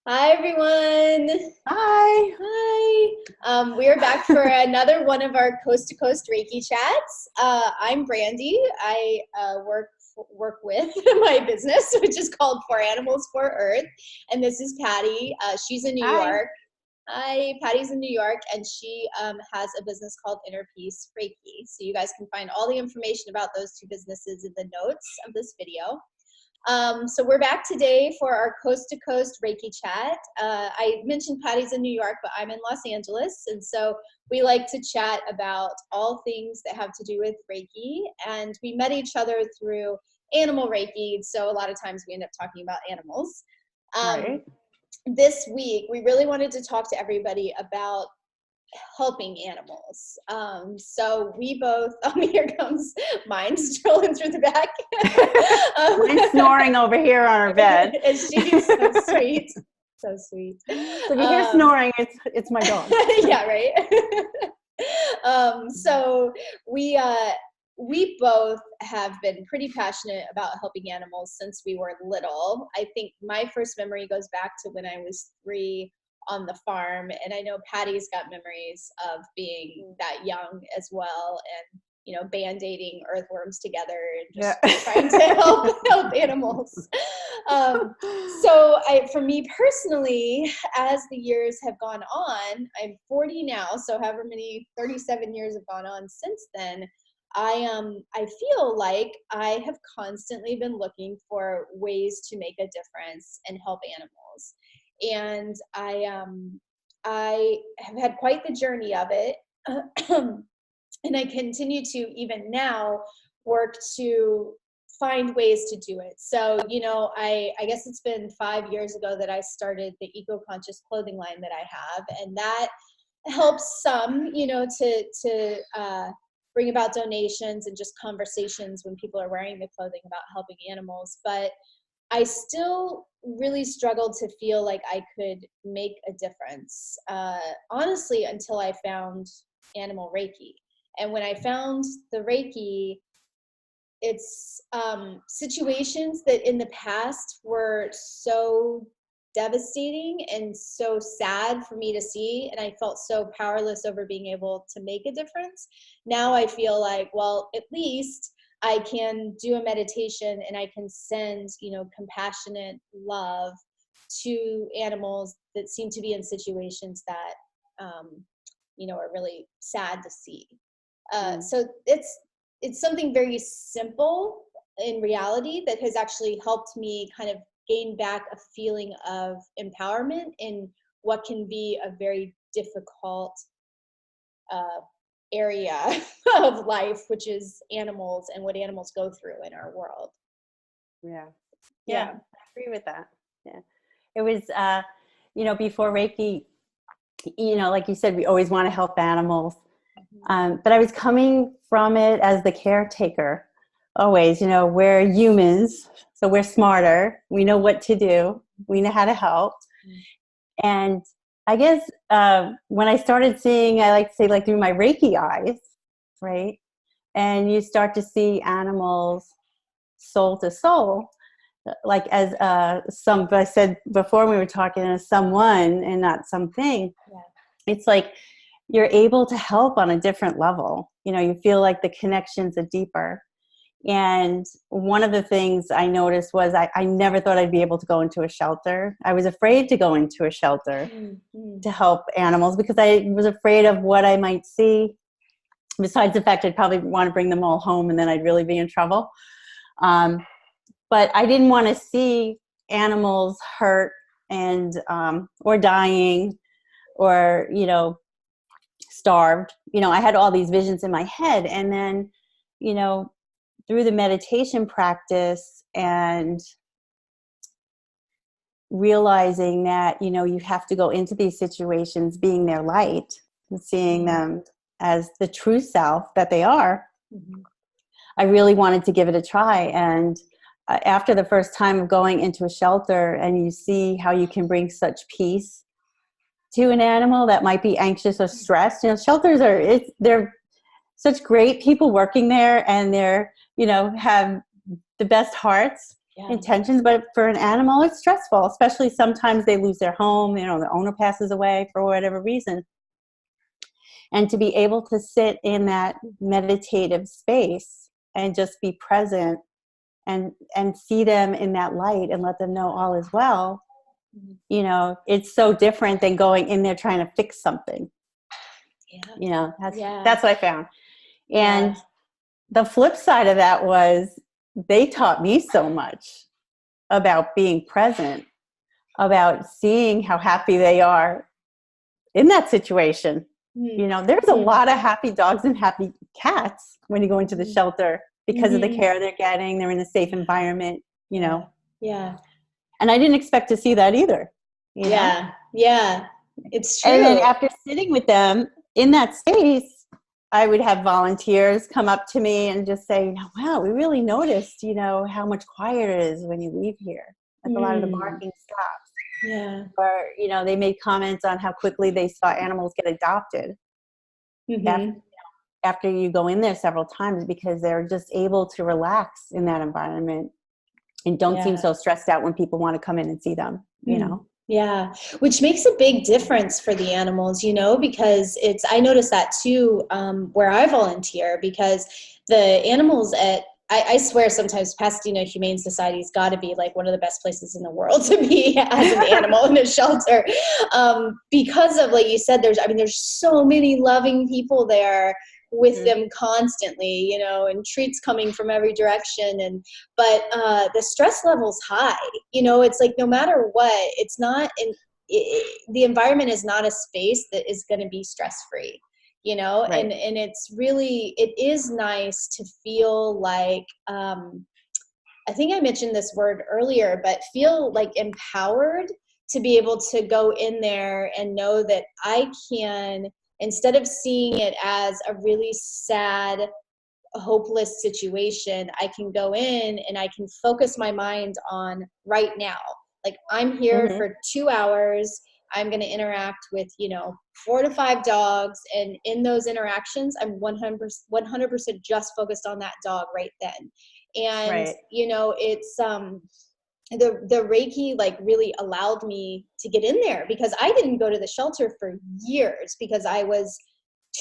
Hi, everyone. Hi. Hi. We are back for another one of our Coast to Coast Reiki chats. I'm Brandy. I work with my business, which is called For Animals for Earth, and this is Patti. She's in New Hi. York. Hi, Patty's in New York, and she has a business called Inner Peace Reiki. So you guys can find all the information about those two businesses in the notes of this video. So we're back today for our Coast to Coast Reiki chat. I mentioned Patty's in New York, but I'm in Los Angeles. And so we like to chat about all things that have to do with Reiki. And we met each other through animal Reiki. So a lot of times we end up talking about animals. Right. This week, we really wanted to talk to everybody about helping animals. So we both, here comes mine strolling through the back. Mine's snoring over here on our bed. And she's so sweet. So sweet. So if you hear snoring, it's my dog. Yeah, right. So we both have been pretty passionate about helping animals since we were little. I think my first memory goes back to when I was 3 on the farm, and I know Patty's got memories of being that young as well, and band-aiding earthworms together and just trying to help animals. For me personally, as the years have gone on, I'm 40 now, so however many 37 years have gone on since then, I feel like I have constantly been looking for ways to make a difference and help animals. And I have had quite the journey of it. And I continue to, even now, work to find ways to do it. So, I guess it's been 5 years ago that I started the eco-conscious clothing line that I have. And that helps some, to bring about donations and just conversations when people are wearing the clothing about helping animals. But I still really struggled to feel like I could make a difference, honestly, until I found animal Reiki. And when I found the Reiki, it's situations that in the past were so devastating and so sad for me to see, and I felt so powerless over being able to make a difference. Now I feel like, well, at least I can do a meditation and I can send, compassionate love to animals that seem to be in situations that, are really sad to see. So it's something very simple in reality that has actually helped me kind of gain back a feeling of empowerment in what can be a very difficult area of life, which is animals and what animals go through in our world. Yeah, I agree with that. Yeah, it was, before Reiki, like you said, we always want to help animals. But I was coming from it as the caretaker. Always, we're humans, so we're smarter. We know what to do. We know how to help. And I guess when I started seeing, I like to say, like through my Reiki eyes, right? And you start to see animals soul to soul, like as I said before we were talking, as someone and not something. Yeah. It's like you're able to help on a different level. You feel like the connections are deeper. And one of the things I noticed was I never thought I'd be able to go into a shelter. I was afraid to go into a shelter to help animals because I was afraid of what I might see. Besides the fact I'd probably want to bring them all home and then I'd really be in trouble. But I didn't want to see animals hurt and or dying or, starved. I had all these visions in my head. And then, through the meditation practice and realizing that, you have to go into these situations being their light and seeing them as the true self that they are, I really wanted to give it a try. And after the first time of going into a shelter and you see how you can bring such peace to an animal that might be anxious or stressed, shelters they're such great people working there, and they're, have the best hearts. intentions, but for an animal, it's stressful, especially sometimes they lose their home, you know, the owner passes away for whatever reason. And to be able to sit in that meditative space and just be present and see them in that light and let them know all is well, you know, it's so different than going in there trying to fix something. You know, that's what I found. And the flip side of that was they taught me so much about being present, about seeing how happy they are in that situation. You know, there's a lot of happy dogs and happy cats when you go into the shelter because of the care they're getting. They're in a safe environment, you know. Yeah. And I didn't expect to see that either. You know? Yeah. It's true. And then after sitting with them in that space, I would have volunteers come up to me and just say, you know, wow, we really noticed, you know, how much quieter it is when you leave here. Like a lot of the barking stops. Yeah. Or, you know, they made comments on how quickly they saw animals get adopted after you go in there several times, because they're just able to relax in that environment and don't seem so stressed out when people want to come in and see them, you know? Yeah, which makes a big difference for the animals, you know, because I noticed that too, where I volunteer, because the animals I swear sometimes Pasadena Humane Society's got to be like one of the best places in the world to be as an animal in a shelter. Because of, like you said, there's so many loving people there with them constantly, you know, and treats coming from every direction. But the stress level's high, you know, it's like no matter what, it's not the environment is not a space that is going to be stress-free, you know, and it is nice to feel like, I think I mentioned this word earlier, but feel like empowered to be able to go in there and know that I can, instead of seeing it as a really sad, hopeless situation, I can go in and I can focus my mind on right now. Like, I'm here for 2 hours. I'm going to interact with, you know, 4 to 5 dogs. And in those interactions, I'm 100% just focused on that dog right then. And, you know, it's, the Reiki like really allowed me to get in there, because I didn't go to the shelter for years because I was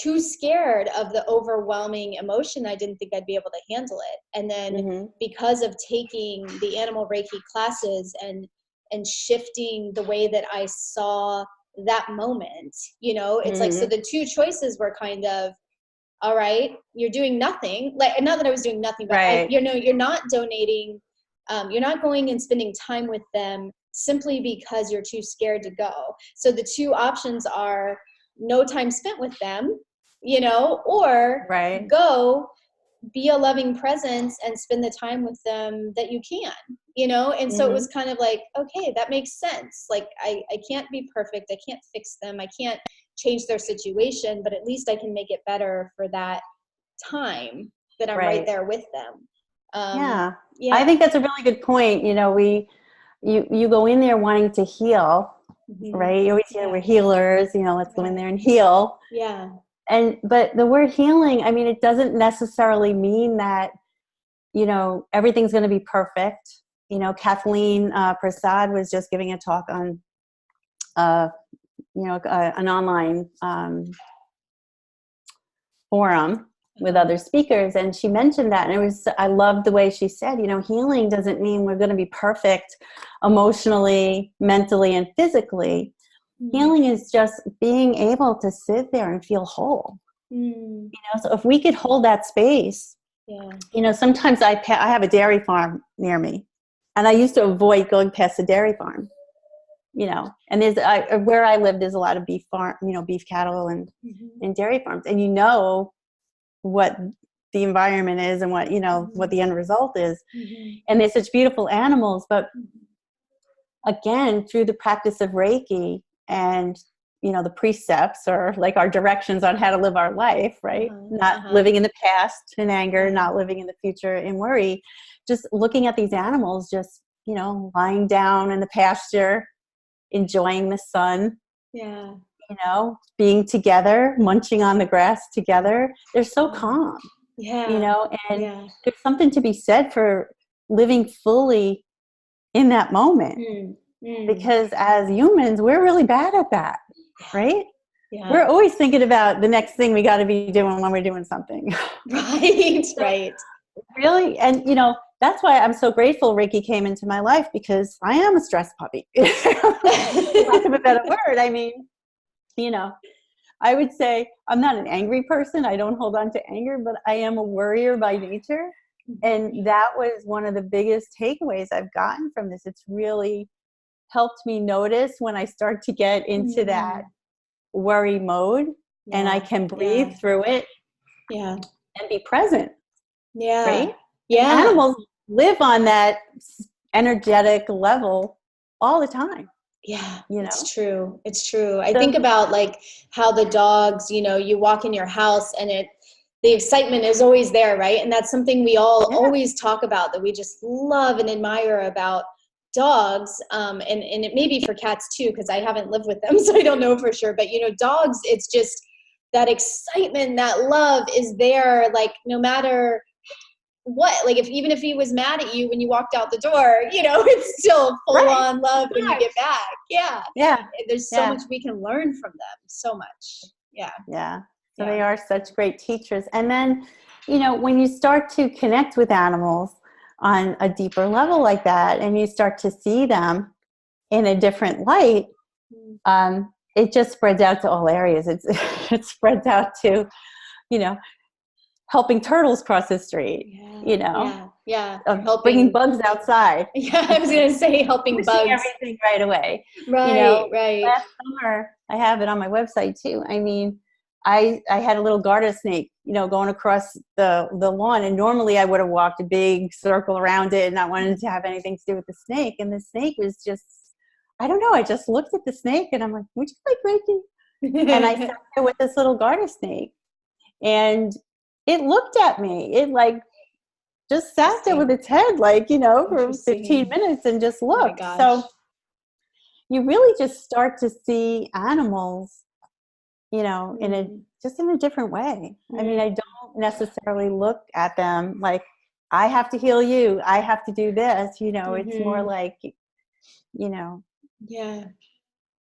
too scared of the overwhelming emotion. I didn't think I'd be able to handle it. And then because of taking the animal Reiki classes and shifting the way that I saw that moment, you know, it's like, so the two choices were kind of, all right, you're doing nothing. Like, not that I was doing nothing, but you know, you're not donating. You're not going and spending time with them simply because you're too scared to go. So the two options are no time spent with them, you know, or go be a loving presence and spend the time with them that you can, you know? And so it was kind of like, okay, that makes sense. Like, I can't be perfect. I can't fix them. I can't change their situation, but at least I can make it better for that time that I'm right there with them. I think that's a really good point. You know, you go in there wanting to heal, right? You always hear we're healers, you know, let's go in there and heal. But the word healing, I mean, it doesn't necessarily mean that, you know, everything's going to be perfect. You know, Kathleen Prasad was just giving a talk on, you know, an online forum with other speakers, and she mentioned that, and I loved the way she said, you know, healing doesn't mean we're going to be perfect emotionally, mentally, and physically. Healing is just being able to sit there and feel whole. You know, so if we could hold that space, you know, sometimes I have a dairy farm near me, and I used to avoid going past the dairy farm, you know, and where I live, there's a lot of beef cattle and dairy farms, and you know what the environment is and what, you know, what the end result is. And they're such beautiful animals, but again, through the practice of Reiki and, you know, the precepts, or like our directions on how to live our life, right? Not living in the past in anger, not living in the future in worry, just looking at these animals, just, you know, lying down in the pasture, enjoying the sun, you know, being together, munching on the grass together. They're so calm, you know, and there's something to be said for living fully in that moment. Because as humans, we're really bad at that, right? Yeah. We're always thinking about the next thing we got to be doing when we're doing something. Right, right. Really? And, you know, that's why I'm so grateful Reiki came into my life, because I am a stress puppy. For lack of a better word. I mean, you know, I would say I'm not an angry person. I don't hold on to anger, but I am a worrier by nature. And that was one of the biggest takeaways I've gotten from this. It's really helped me notice when I start to get into that worry mode, and I can breathe through it and be present. Right? Yeah. Animals live on that energetic level all the time. Yeah, you know? it's true. It's true. I think about like how the dogs, you know, you walk in your house and the excitement is always there, right? And that's something we all always talk about, that we just love and admire about dogs. And it may be for cats too, because I haven't lived with them, so I don't know for sure. But, you know, dogs, it's just that excitement, that love is there, like no matter what, like even if he was mad at you when you walked out the door, you know, it's still full on love when you get back. There's so much we can learn from them, so much. So they are such great teachers. And then, you know, when you start to connect with animals on a deeper level like that, and you start to see them in a different light, it just spreads out to all areas. It spreads out to, you know, helping turtles cross the street, you know, helping, bringing bugs outside. I was going to say helping bugs. Everything right away. Right, you know, right. Last summer, I have it on my website too. I mean, I had a little garter snake, you know, going across the lawn, and normally I would have walked a big circle around it and not wanted to have anything to do with the snake. And the snake was just, I don't know, I just looked at the snake and I'm like, would you like Reiki? And I sat there with this little garter snake, and it looked at me. It like just sat there with its head, like, you know, for 15 minutes and just looked. So you really just start to see animals, you know, in a different way. I mean, I don't necessarily look at them like, I have to heal you, I have to do this, you know. It's more like, you know.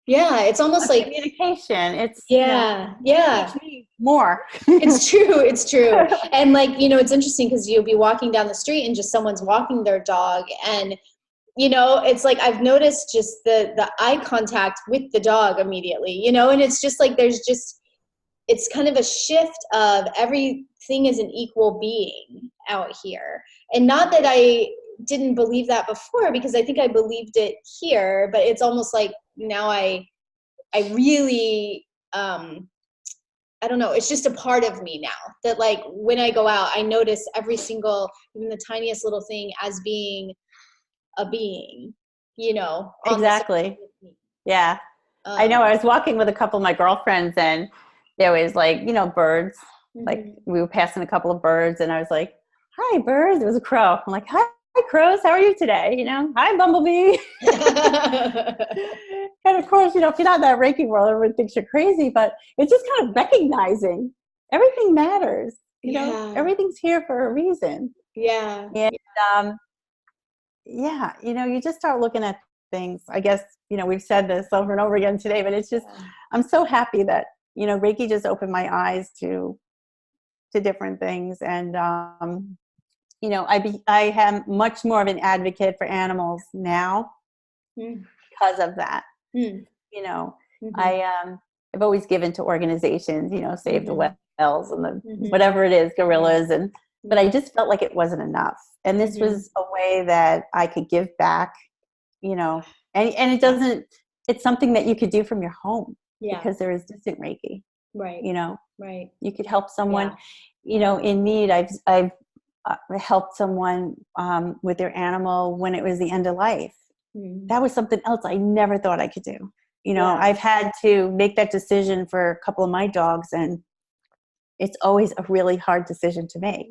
It's almost like communication. It's more. It's true. And like, you know, it's interesting because you'll be walking down the street and just someone's walking their dog, and you know, it's like I've noticed just the eye contact with the dog immediately, you know. And it's just like it's kind of a shift of everything is an equal being out here. And not that I didn't believe that before, because I think I believed it here, but it's almost like now I really I don't know, it's just a part of me now that like when I go out, I notice every single, even the tiniest little thing as being a being, you know. Exactly. Yeah. I know, I was walking with a couple of my girlfriends, and there was like, you know, birds, like we were passing a couple of birds, and I was like, hi birds. It was a crow. I'm like, hi crows, how are you today? You know, hi bumblebee. And of course, you know, if you're not in that Reiki world, everyone thinks you're crazy, but it's just kind of recognizing everything matters, you know, everything's here for a reason. And you know, you just start looking at things. I guess, you know, we've said this over and over again today, but it's just, I'm so happy that, you know, Reiki just opened my eyes to different things. And, you know, I am much more of an advocate for animals now because of that. You know, I've always given to organizations, you know, Save the Whales and the whatever it is, gorillas, but I just felt like it wasn't enough. And this was a way that I could give back, you know, and it doesn't, it's something that you could do from your home because there is distant Reiki, you know, you could help someone, you know, in need. I've helped someone with their animal when it was the end of life. That was something else I never thought I could do. You know, I've had to make that decision for a couple of my dogs, and it's always a really hard decision to make.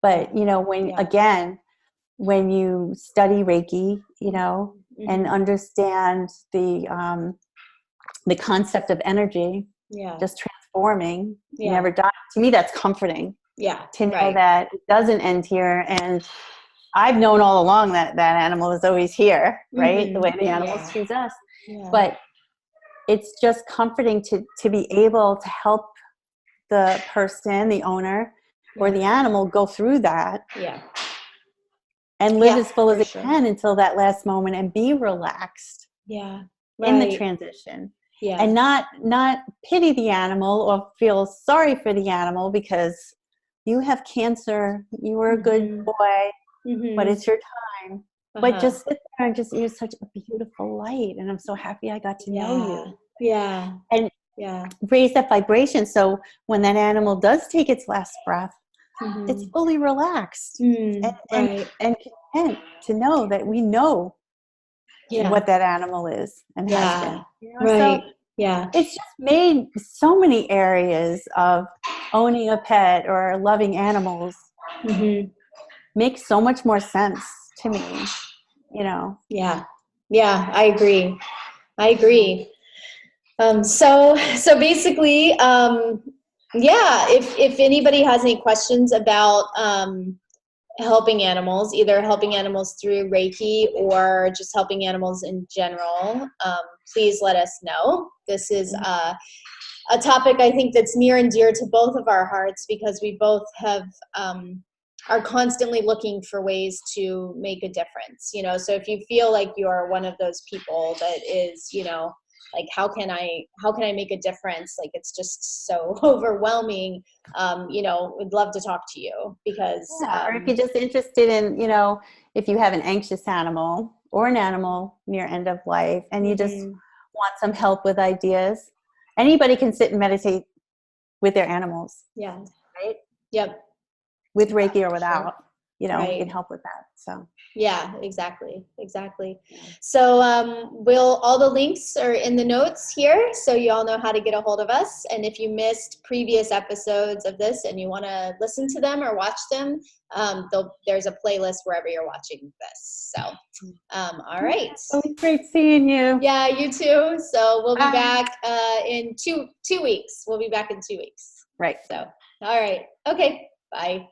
But, you know, when you study Reiki, you know, and understand the concept of energy, just transforming, never die. To me, that's comforting. To know that it doesn't end here, and I've known all along that that animal is always here, right? The way the animals Yeah. choose us. Yeah. But it's just comforting to be able to help the person, the owner, or the animal go through that. Yeah. And live Yeah, as full as for it sure. can until that last moment and be relaxed Yeah. in the Right. transition. Yeah. And not pity the animal or feel sorry for the animal because you have cancer, you were a good boy, but it's your time. But just sit there and just, you're such a beautiful light, and I'm so happy I got to know you. Yeah. And Yeah. raise that vibration, so when that animal does take its last breath, it's fully relaxed Right. and content to know that we know Yeah. what that animal is and has been. Right. So Yeah. it's just made so many areas of owning a pet or loving animals make so much more sense to me, Yeah. Yeah. I agree. I agree. So basically, yeah, if anybody has any questions about helping animals, either helping animals through Reiki or just helping animals in general, please let us know. This is a topic I think that's near and dear to both of our hearts, because we both have are constantly looking for ways to make a difference. So if you feel like you're one of those people that is, like, how can I make a difference? Like, it's just so overwhelming. We'd love to talk to you, because or if you're just interested in, if you have an anxious animal or an animal near end of life and you just want some help with ideas, anybody can sit and meditate with their animals. Yeah. Right? Yep. With Reiki or without, we Right. can help with that. So yeah, exactly. So all the links are in the notes here, so you all know how to get a hold of us. And if you missed previous episodes of this and you want to listen to them or watch them, there's a playlist wherever you're watching this. So all right. It was great seeing you. Yeah, you too. So we'll be back in two weeks. We'll be back in 2 weeks. Right. So all right. Okay. Bye.